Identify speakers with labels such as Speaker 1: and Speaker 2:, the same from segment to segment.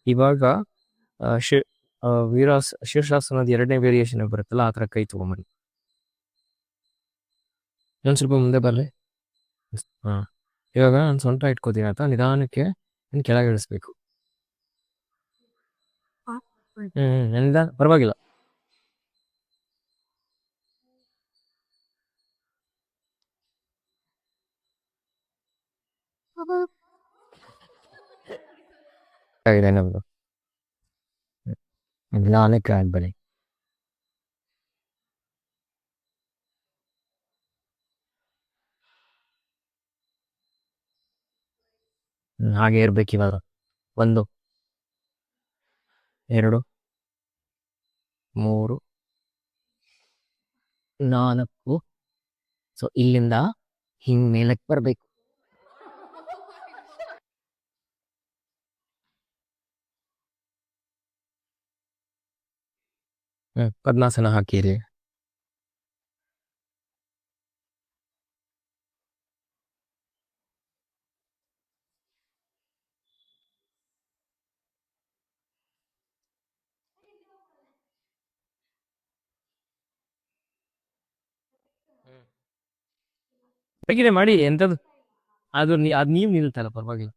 Speaker 1: ಇವಾಗ ಶೀರ್ಷಾಸನದ 2ನೇ ವೇರಿಯೇಷನ್ ಬರುತ್ತಲ್ಲ, ಆ ಥರ ಕೈ ತಗೊಂಬನ್ನಿ. ಇನ್ನೊಂದು ಸ್ವಲ್ಪ ಮುಂದೆ ಬರಲಿ. ಹಾಂ, ಇವಾಗ ನಾನು ಸೊಂಟ ಇಟ್ಕೋತೀನಿ ಆಯ್ತಾ. ನಿಧಾನಕ್ಕೆ ಕೆಳಗೆ ಇಳಿಸ್ಬೇಕು. ನಿಧಾನ, ಪರವಾಗಿಲ್ಲ. ಆಗಿದೆ ನಮ್ದು. ನಿಧಾನಕ್ಕೆ ಆಗಿ ಬನ್ನಿ. ಹಾಗೆ ಇರ್ಬೇಕು ಇವಾಗ. 1 2 3 4. ಸೊ ಇಲ್ಲಿಂದ ಹಿಂಗ್ ಮೇಲಕ್ಕೆ ಬರ್ಬೇಕು. ಪದ್ಮಾಸನ ಹಾಕಿರಿ. ಬೇಕಿದೆ ಮಾಡಿ, ಎಂಥದ್ದು ಅದು ನೀವು ನಿಲ್ತಲ್ಲ, ಪರವಾಗಿಲ್ಲ.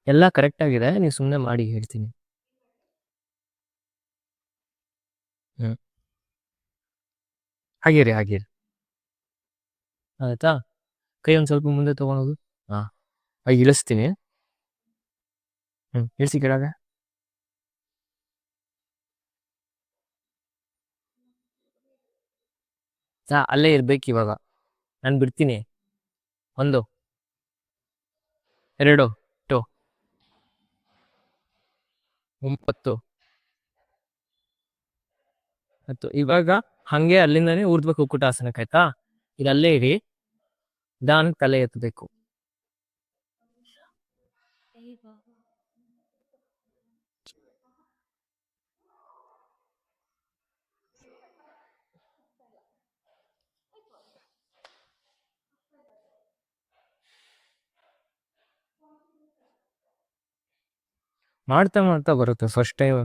Speaker 1: ಎಲ್ಲ ಕರೆಕ್ಟ್ ಆಗಿದೆ, ನೀವು ಸುಮ್ಮನೆ ಮಾಡಿ ಹೇಳ್ತೀನಿ. ಹಾಗೇರಿ ಆಯ್ತಾ. ಕೈ ಒಂದು ಸ್ವಲ್ಪ ಮುಂದೆ ತಗೊಳೋದು. ಹಾಂ, ಇಳಿಸ್ತೀನಿ. ಇಳಿಸಿ ಕೆಳಗೆ. ಅಲ್ಲೇ ಇರ್ಬೇಕು ಇವಾಗ. ನಾನು ಬಿಡ್ತೀನಿ. 1 2 8 9 10. ಇವಾಗ ಹಂಗೆ ಅಲ್ಲಿಂದಾನೇ ಊರ್ಧ್ವ ಕುಕ್ಕುಟಾಸನಕ್ಕೆ ಆಯ್ತಾ. ಇದು ಅಲ್ಲೇ ಇರಿ, ನಿಧಾನಕ್ಕೆ ತಲೆ ಎತ್ತಬೇಕು. ಮಾಡ್ತಾ ಮಾಡ್ತಾ ಬರುತ್ತೆ. First time